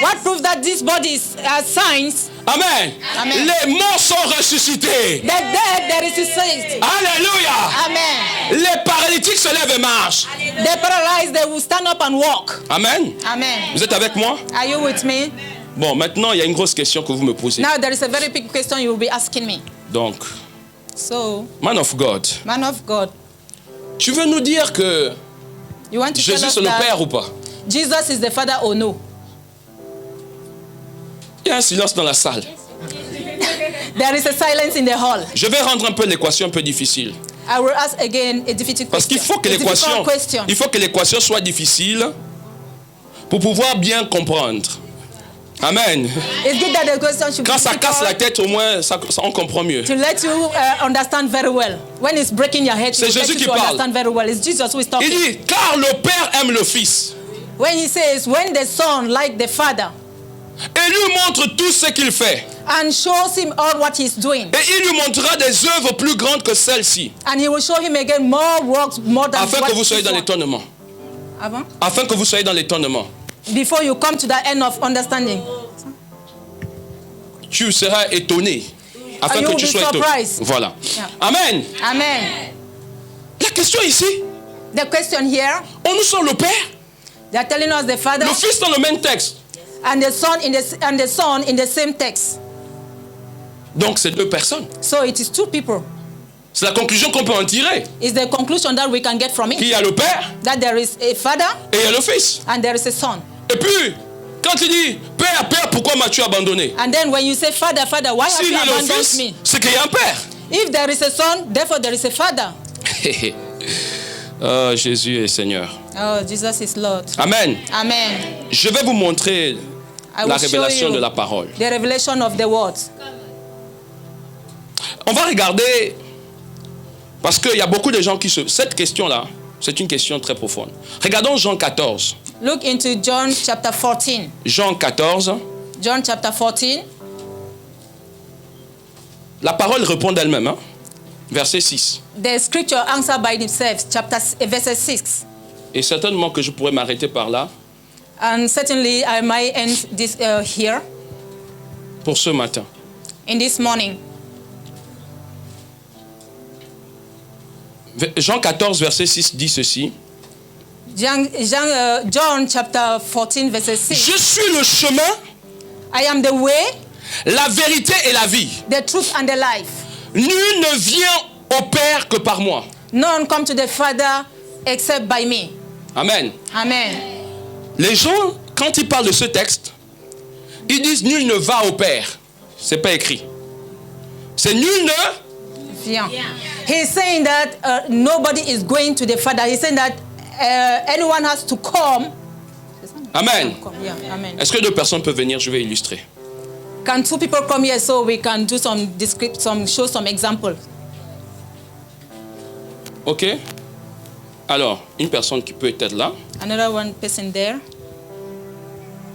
What proves that these bodies are signs? Amen. Amen. Les morts sont ressuscités. The dead, there is a saint. Alléluia. Amen. Les paralytiques se lèvent et marchent. The paralyzed, they will stand up and walk. Amen. Amen. Vous êtes avec moi? Are you with me? Bon, maintenant, il y a une grosse question que vous me posez. Now there is a very big question you will be asking me. Donc, So, man of God, man of God, tu veux nous dire que you want to tell Jésus us c'est le Père that ou pas? Jesus is the Father or no? Il y a un silence dans la salle. There is a silence in the hall. Je vais rendre un peu l'équation un peu difficile. I will ask again a difficult Parce qu'il question. faut que A difficult question. il faut que l'équation soit difficile pour pouvoir bien comprendre. Amen. It's good that the question should Quand be ça casse la difficult tête, au moins, on comprend mieux. to let you understand very well. When it's breaking your head, C'est to let Jésus you qui to parle. understand very well. It's Jesus who is Il talking. dit, car le Père aime le Fils When he says, when the Son like the Father et lui montre tout ce qu'il fait. and shows him all what he's doing, Et il lui montrera des œuvres plus grandes que celles-ci, and he will show him again more works, more than afin what que vous soyez he's dans done. l'étonnement. Avant? Afin que vous soyez dans l'étonnement. Before you come to the end of understanding. Tu seras étonné. Afin And you que will tu be sois étonné. surprised. Voilà. Yeah. Amen. Amen. La question ici, The question here, on nous sort le Père, they are telling us the Father le Fils dans le même texte. and the Son in the same text. Donc c'est deux personnes. So it is two people. C'est la conclusion qu'on peut en tirer. It's the conclusion that we can get from Qu'il it. y a le Père That there is a Father et il y a le Fils. and there is a Son. Et puis, quand il dit Père, Père, pourquoi m'as-tu abandonné? And then when you say, Father, Father, why have S'il y you a le abandoned Fils, me? c'est qu'il y a un Père. If there is a Son, therefore there is a Father. Oh, Jésus est Seigneur. Oh, Jesus is Lord. Amen. Amen. Je vais vous montrer I la will show révélation you de la parole. the revelation of the word. On va regarder, parce qu'il y a beaucoup de gens qui se... Cette question-là, c'est une question très profonde. Regardons Jean 14. Look into John chapter 14. Jean 14. John chapter 14. La parole répond d'elle-même. Hein? Verset 6. The scripture answer by itself, verse 6. Et certainement que je pourrais m'arrêter par là And certainly I might end this here pour ce matin. in this morning. Jean 14, verset 6 dit ceci. John chapter 14, verse 6. Je suis le chemin, I am the way, la vérité et la vie. the truth, and the life. Nul ne vient au Père que par moi. None come to the Father except by me. Amen. Amen. Les gens, quand ils parlent de ce texte, ils disent nul ne va au Père. C'est pas écrit. C'est nul ne. Yeah. He's saying that nobody is going to the Father. He's saying that anyone has to come. Amen. Yeah, amen. Est-ce que deux personnes peuvent venir? Je vais illustrer. Can two people come here so we can do show some example? Ok. Alors, une personne qui peut être là. Another one person there.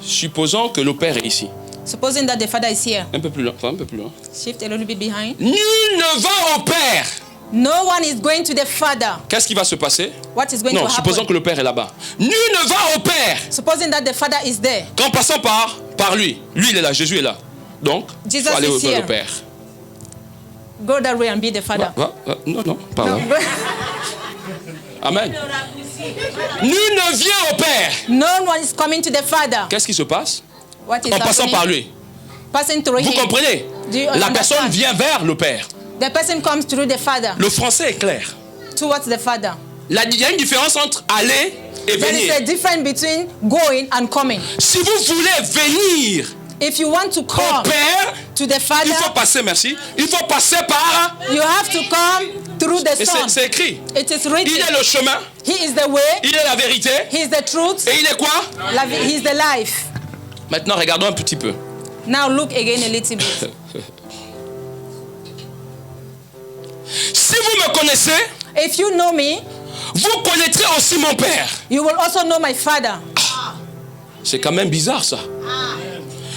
Supposons que le Père est ici. Supposing that the Father is here. Un peu plus loin. Enfin, un peu plus loin. Shift a little bit behind. Nul ne va au Père. No one is going to the Father. Qu'est-ce qui va se passer? What is going Non, to supposons happen? que le Père est là-bas. Nul ne va au Père Supposing that the Father is there. qu'en passant par lui. Lui, il est là, Jésus est là. Donc, il Jesus faut aller is vers here. le Père. Go that way and be the Father. Non, pas là. Amen. Nul ne vient au Père. No one is coming to the Father. Qu'est-ce qui se passe? What is En passant happening? par lui. Passing through Vous him. comprenez? Do you La understand? personne vient vers le Père. The person comes through the Father. Le français est clair. Towards the Father. Il y a une différence entre aller et There is venir. a difference between going and coming. Si vous voulez venir If you want to au come Père, to the il faut Father, passer, merci. Il faut passer par... you have to come through the Et Son. c'est écrit. It is Il written. est le chemin, He is the way. il est la vérité, He is the truth. et il est quoi? He is the life. Maintenant, regardons un petit peu. Now look again a little bit. Si vous me connaissez, If you know me, vous connaîtrez aussi mon Père. you will also know my Father. C'est quand même bizarre ça.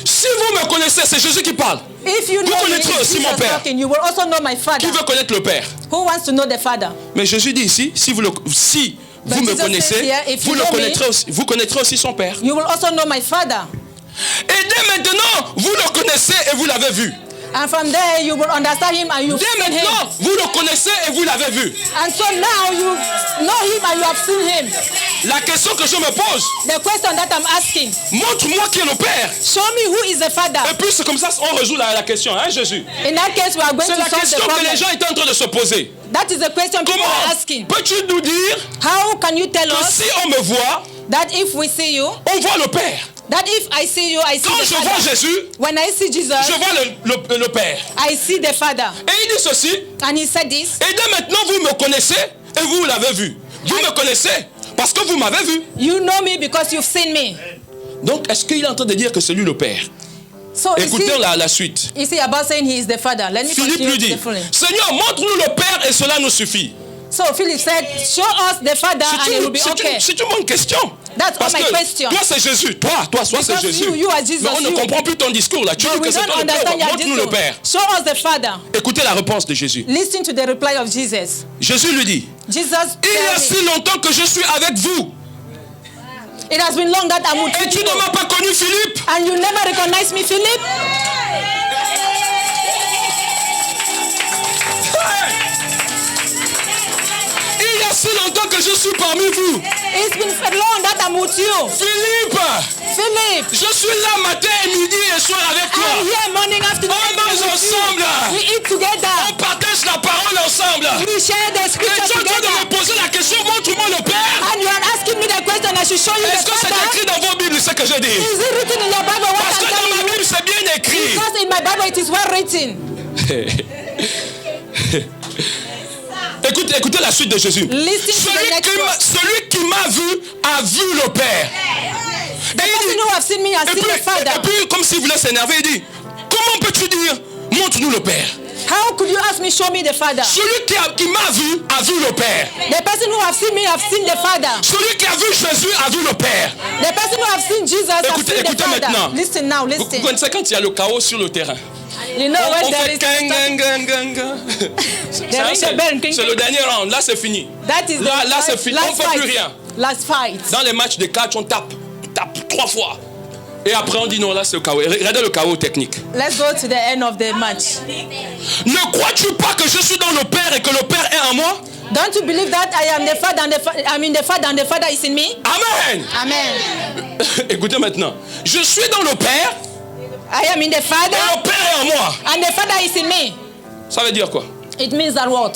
Si vous me connaissez, c'est Jésus qui parle. If you Vous know me, connaîtrez it's aussi Jesus mon Père. talking, you will also know my Father. Qui veut connaître le Père? Who wants to know the Father? Mais Jésus dit ici, si vous But me Jesus says connaissez, here, if you vous le know me, connaîtrez aussi, vous connaîtrez aussi son Père. You will also know my Father. Et dès maintenant, vous le connaissez et vous l'avez vu. And from there you will understand him and you've Dès seen him. maintenant, vous le connaissez et vous l'avez vu. And so now you know him and you have seen him. La question que je me pose, The question that I'm asking, montre-moi qui est le Père. show me who is the Father. Et puis c'est comme ça qu'on résout la question, hein Jésus? In that case, we are going C'est to la solve the question que problem. les gens étaient en train de se poser. That is the question people are Comment asking. peux-tu nous dire How can you tell que us si on me voit, that if we see you, on voit le Père? that if I see you, I see Quand the je vois Father. Jésus, When I see Jesus, je vois le Père. I see the Father. Et il dit ceci, And he said this. et dès maintenant vous me connaissez et vous l'avez vu. Vous me connaissez parce que vous m'avez vu. You know me because you've seen me. Donc est-ce qu'il est en train de dire que c'est lui le Père? So Écoutez la suite. is he about saying he is the Father? Let me Philippe continue lui dit, the following. Seigneur, montre-nous le Père et cela nous suffit. So Philip said, show us the Father and it will be okay. C'est une bonne question. That's Parce all my que question. toi c'est Jésus, toi c'est Because Jésus. you are Jesus, Mais on ne you. comprend plus ton discours là. Tu But dis que we c'est don't toi le Père, understand your montre-nous le Père. discourse. Show us the Father. Écoutez la réponse de Jésus. Listen to the reply of Jesus. Jésus lui dit, Jesus il y a tell si me, longtemps que je suis avec vous it has been long that I'm with et tu you. ne m'as pas connu Philippe. And you never recognize me, Philip? Il y si longtemps que je suis parmi vous. It's been long that I'm with you. Philippe, Philip, je suis là matin et midi et soir avec toi. I'm here morning, afternoon. On mange ensemble. We eat together. On partage la parole ensemble. We share the Et scripture tu es en train de together. me poser la question, montre-moi le Père. And you are asking me the question, I should show you Est-ce the que c'est Father. écrit dans vos Bibles ce que je dis? Is it written in your Bible what Parce I'm que dans telling ma you? Bible c'est bien écrit. Because in my Bible it is well written. Écoutez la suite de Jésus. Listen to the next one. Celui qui m'a vu a vu le Père. The person who have seen me has seen the Father. Et puis, comme s'il voulait s'énerver, il dit, comment peux-tu dire, montre-nous le Père? How could you ask me, show me the Father? Celui qui m'a vu a vu le Père. The person who have seen me have seen the Father. Celui qui a vu Jésus a vu le Père. The person who have seen Jesus have seen the Écoutez Father. maintenant. Listen now, Vous listen. connaissez quand il y a le chaos sur le terrain? You know when On there fait is gang, gang, gang, gang, gang. there is a bell. C'est le dernier round, là c'est fini. That is Là, the c'est fini, on last ne fait plus fight. rien. Last fight. Dans les matchs de catch, on tape 3 fois. Et après on dit non, là c'est le chaos. Regardez le chaos technique. Let's go to the end of the match. Ne crois-tu pas que je suis dans le Père et que le Père est en moi? Don't you believe that I am the Father and I'm in the Father and the Father is in me? Amen. Amen. Écoutez maintenant. Je suis dans le Père I am in the et Father le Père est en moi. and the Father is in me. Ça veut dire quoi? It means that what?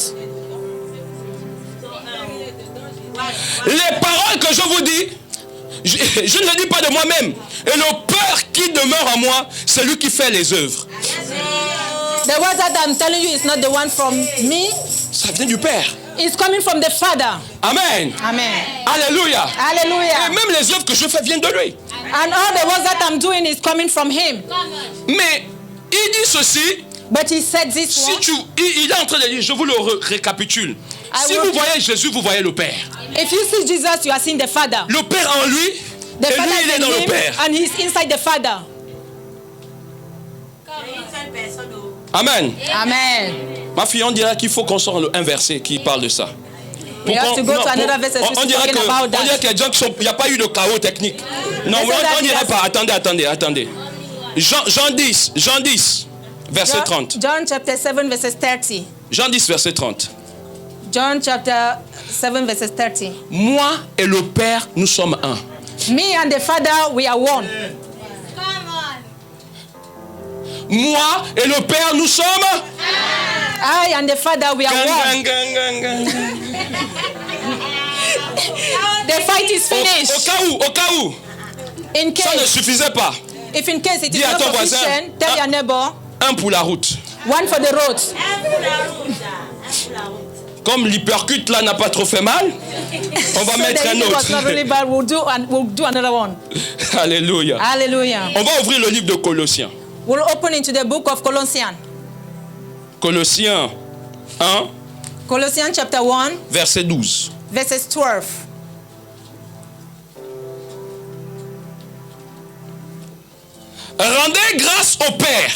Les paroles que je vous dis, je ne les dis pas de moi-même. Et le Père qui demeure en moi, c'est lui qui fait les œuvres. The word that I'm telling you is not the one from me. Ça vient du Père. It's coming from the Father. Amen. Amen. Alléluia. Et Hallelujah. même les œuvres que je fais viennent de lui. And all the works that I'm doing is coming from Him. Mais il dit ceci. But He said this Si one. il est en train de dire, je vous le récapitule. Si will- vous voyez Jésus, vous voyez le Père. If you see Jesus, you are seeing the Father. Le Père en lui, The et Father lui il est is dans in le Him Père. and He's inside the Father. Amen. Amen. Ma fille, on dirait qu'il faut qu'on sorte un verset qui parle de ça. We have to go to another verse On which is dirait talking que about on dirait that. qu'il y a des gens qui sont, il n'y a pas eu de chaos technique. Non, Listen, on dirait pas. Attendez. Jean 10, verset 30. John chapter 7 verses 30. Jean 10, verset 30. John chapter 7 verses 30. Moi et le Père, nous sommes un. Me and the Father, we are one. Moi et le Père, nous sommes I and the Father, we are one. gang. The fight is finished. Au cas où, In ça ne case, suffisait pas. if in case it Dis is à not ton voisin, sufficient, tell your neighbor, Un pour la route. one for the road. Comme l'hypercute là n'a pas trop fait mal, on va So mettre the un evening was not really autre. bad. We'll do another one. Alléluia. Hallelujah. On va ouvrir le livre de Colossiens. We'll open into the book of Colossians. Colossiens 1, Colossians chapter 1, verset 12. verses 12. Rendez grâce au Père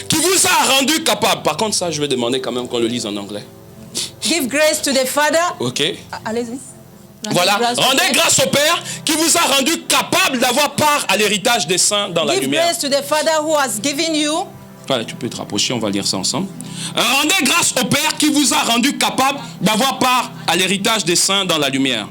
qui vous a rendu capable. Par contre, ça, je vais demander quand même qu'on le lise en anglais. Give grace to the Father. Ok. Allez-y. Voilà. Grâce au Rendez Père. grâce au Père qui vous a rendu capable d'avoir part à l'héritage des saints dans la Give lumière. grace to the Father who has given you. Voilà, tu peux te rapprocher, on va lire ça ensemble. Rendez grâce au Père qui vous a rendu capable d'avoir part à l'héritage des saints dans la lumière.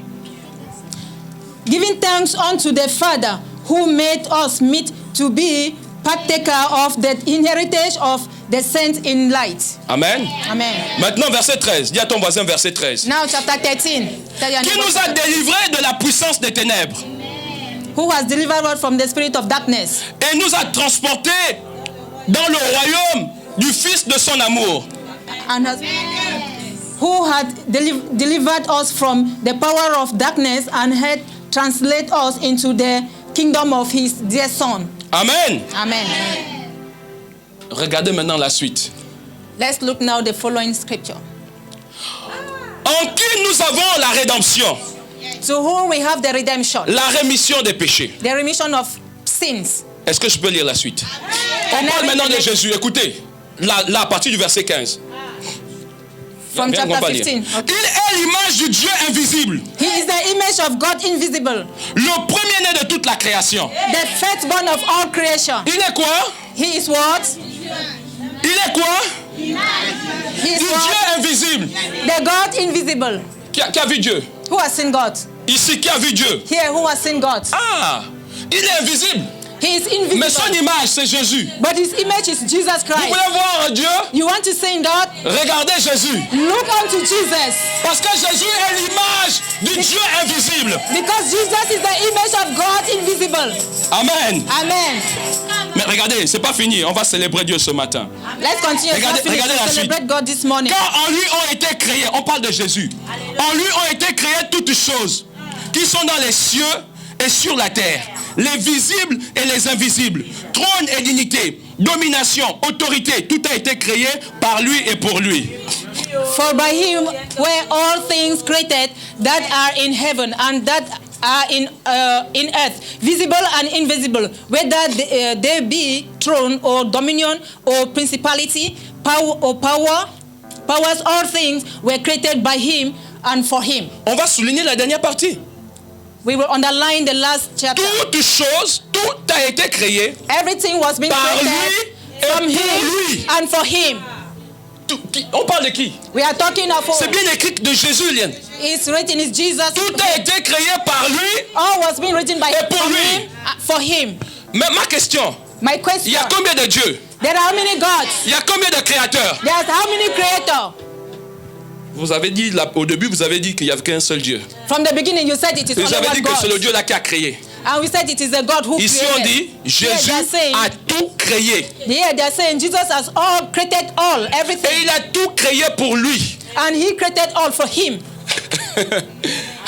Giving thanks unto the Father who made us meet to be partaker of the inheritance of the saints in light. Amen. Amen. Maintenant, verset 13. Dis à ton voisin, verset 13. Now chapter 13. Tell your Qui neighbor, nous a délivrés de la puissance des ténèbres who has delivered us from the spirit of darkness et nous a transportés dans le royaume du Fils de son amour. and who had delivered us from the power of darkness and had translated us into the kingdom of his dear son. Amen. Amen. Regardez maintenant la suite. Let's look now the following scripture. En qui nous avons la rédemption, To whom we have the redemption, la rémission des péchés. the remission of sins. Est-ce que je peux lire la suite? Can On I parle read maintenant the de next- Jésus. Écoutez, là à partir du verset 15. From Viens, on va chapter lire. 15. Okay. Il est l'image du Dieu invisible, He is the image of God invisible, le premier-né de toute la création. the firstborn of all creation. Il est quoi? He is what? Il est quoi? He Du is Dieu what? invisible. The God invisible. Qui a vu Dieu? Who has seen God? Ici, qui a vu Dieu? Here, who has seen God? Ah, il est invisible. He is Mais son invisible. image, c'est Jésus. But his image is Jesus Vous Christ. voulez voir Dieu? You want to see God? Regardez Jésus. Look unto Jesus. Parce que Jésus est l'image du Dieu invisible. Because Jesus is the image of God invisible. Amen. Amen. Mais regardez, c'est pas fini. On va célébrer Dieu ce matin. Let's continue Regardez- to finish regardez to la celebrate God this morning. Car en lui ont été créés, on parle de Jésus. En lui ont été créées toutes choses qui sont dans les cieux et sur la terre. Les visibles et les invisibles. Trône et dignité, domination, autorité. Tout a été créé par lui et pour lui. For by him were all things created that are in heaven and that are in earth, visible and invisible, whether they be throne or dominion or principality, powers, all things were created by him and for him. On va souligner la dernière partie. We will underline the last chapter. Toutes choses, tout a été créé Everything was being par created lui et from pour him lui. and for him. On parle de qui? We are talking of C'est bien écrit de Jésus, Liane. it's written is Jesus. Tout a été créé par lui. All was being written by Et pour from lui. him for him. Mais ma question, My il question: y a combien de dieux? there are how many gods? Il y a combien de créateurs? There's how many creators? Vous avez dit, au début, vous avez dit qu'il n'y avait qu'un seul Dieu. From the beginning, you said it is Vous only avez dit one que c'est le God, Dieu là qui a créé. and we said it is a God who Ici, on dit, created. Jésus Here they are saying, a tout créé. here they are saying Jesus has all created all, Et everything, il a tout créé pour lui. and He created all for Him.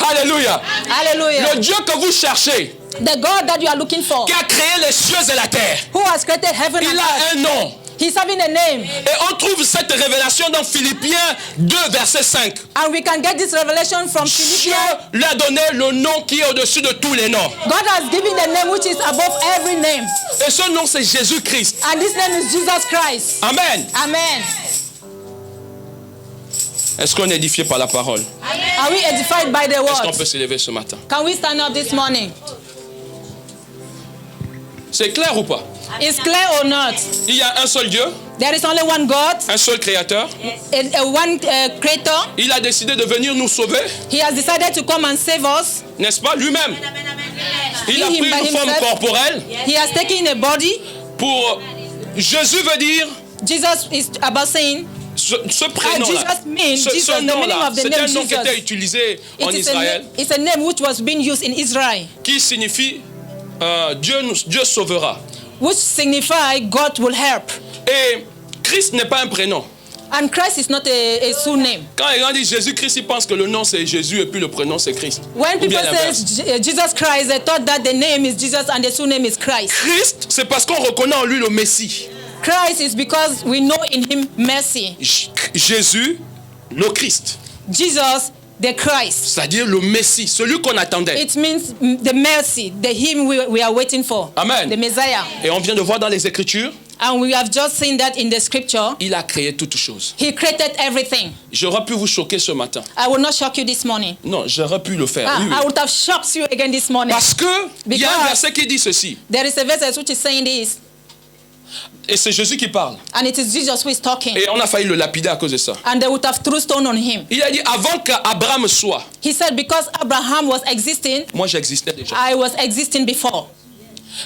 Alléluia. Hallelujah. Le Dieu que vous cherchez, The God that you are looking for, qui a créé les cieux et la terre, who has created heaven and il earth, a un nom. He's having a name, Et on trouve cette révélation dans Philippiens 2, verset 5. and we can get this revelation from Dieu Philippians. lui a donné le nom qui est au-dessus de tous les noms. God has given the name which is above every name, Et ce nom, c'est Jésus-Christ. and this name is Jesus Christ. Amen. Amen. Est-ce qu'on est édifié par la parole? Are we edified by the Est-ce qu'on word? peut s'élever ce matin? Can we stand up this morning? C'est clair ou pas? Is clear or not? Il y a un seul Dieu, There is only one God, un seul créateur. one creator. Il a décidé de venir nous sauver, He has decided to come and save us. n'est-ce pas? Lui-même. Il a Him pris by une forme himself. corporelle He has taken a body. pour... Jésus veut dire Jesus is about saying, ce prénom-là. Jesus means, Ce Jesus, the meaning nom-là, of the c'était un name nom qui Jesus. était utilisé en It is Israël, it's a name which was being used in Israel, qui signifie Dieu sauvera. which signify God will help. Et Christ n'est pas un prénom. And Christ is not a surname. Quand les gens disent Jésus-Christ, ils pensent que le nom c'est Jésus et puis le prénom c'est Christ. When Ou people bien l'inverse. say Jesus Christ, they thought that the name is Jesus and the surname is Christ. Christ, c'est parce qu'on reconnaît en lui le Messie. Christ is because we know in him mercy. Jésus, le Christ. Jesus, the Christ. C'est-à-dire le Messie, celui qu'on attendait. It means the mercy, the him we are waiting for. Amen. The Messiah. Et on vient de voir dans les Écritures, And we have just seen that in the scripture. il a créé toutes choses. He created everything. J'aurais pu vous choquer ce matin. I will not shock you this morning. Non, j'aurais pu le faire. Oui, oui. I would have shocked you again this morning. Parce que il y a un Because- verset qui dit ceci. There is a verse which is saying this, Et c'est Jésus qui parle. and it is Jesus who is talking. Et on a failli le lapider à cause de ça. And they would have threw stone on him. Il a dit, avant qu'Abraham soit, He said, because Abraham was existing, moi j'existais déjà. I was existing before.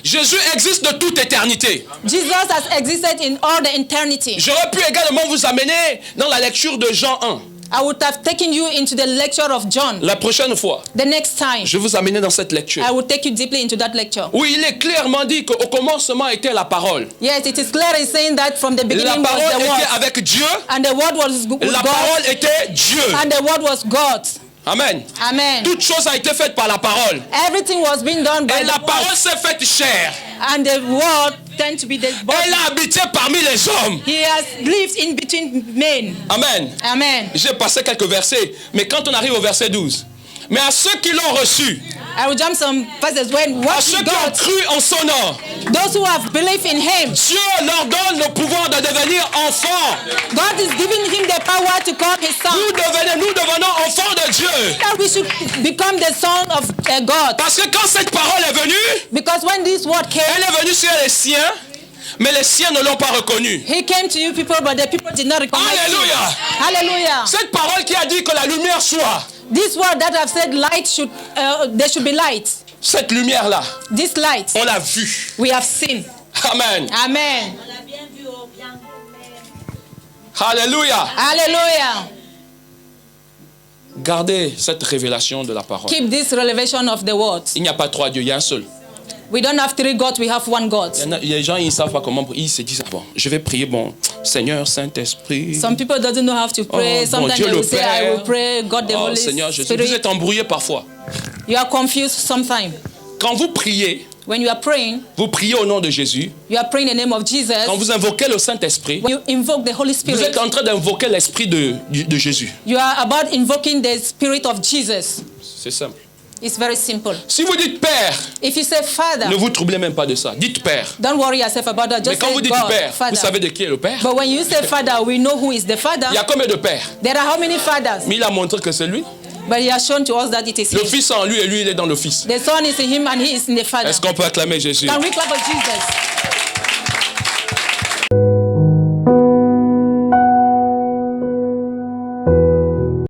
Jésus existe de toute éternité. Jesus has existed in all the eternity. J'aurais pu également vous amener dans la lecture de Jean 1. I would have taken you into the lecture of John. La prochaine fois, The next time, je vais vous amener dans cette lecture. I will take you deeply into that lecture. Où il est clairement dit qu'au commencement était la parole. Yes, it is clearly saying that from the La beginning parole was the était Word, avec Dieu. and the Word was with La God, parole était Dieu. and the Word was God. Amen. Amen. Toute chose a été faite par la parole. Everything was being done by Et la the parole Word, s'est faite chair. and the Word tend to be the Elle body. a habité parmi les hommes. He has lived in between men. Amen. Amen. J'ai passé quelques versets, mais quand on arrive au verset 12, mais à ceux qui l'ont reçu, I will jump some verses when à what ceux he qui ont got, cru en son nom, those who have believed in him, Dieu leur donne le pouvoir de devenir enfants. God is giving him the power to call his son. Nous devenons enfants de Dieu. That we should become the son of God. Parce que quand cette parole est venue, Because when this word came, elle est venue sur les siens, mais les siens ne l'ont pas reconnue. he came to you people, but the people did not recognize him. Alléluia. Hallelujah. Cette parole qui a dit que la lumière soit, This word that I've said, light should, there should be light. Cette lumière-là, This light, on l'a vue. we have seen. Amen. Amen. On l'a bien vu au bien. Alléluia. Hallelujah. Gardez cette révélation de la parole. Keep this revelation of the word. Il n'y a pas trois dieux, il y a un seul. We don't have three gods, we have one God. Il y a des gens, ils ne savent pas comment prier. Ils se disent, ah bon, je vais prier, bon, Seigneur, Saint-Esprit. Some people doesn't know how to pray. Oh, Sometimes Dieu they le will say, I Père. will pray, God the Oh, Holy Seigneur Jésus. Spirit. Vous êtes embrouillés parfois. You are confused sometimes. Quand vous priez, When you are praying, vous priez au nom de Jésus. you are praying in the name of Jesus. Quand vous invoquez le Saint-Esprit, When you invoke the Holy vous Spirit, êtes en train d'invoquer l'Esprit de Jésus. you are about invoking the Spirit of Jesus. C'est simple. It's very simple. Si vous dites Père, If you say Father, ne vous troublez même pas de ça. Dites Père. don't worry yourself about that. Mais Just quand say vous dites God, Père, Father. vous savez de qui est le Père? But when you say Father, we know who is the Father. Il y a combien de pères? There are how many fathers? Mais il a montré que c'est lui. But he has shown to us that it is Le him. Fils en lui et lui, il est dans le Fils. The Son is in him and he is in the Father. Est-ce qu'on peut acclamer Jésus? Can we clap for Jesus?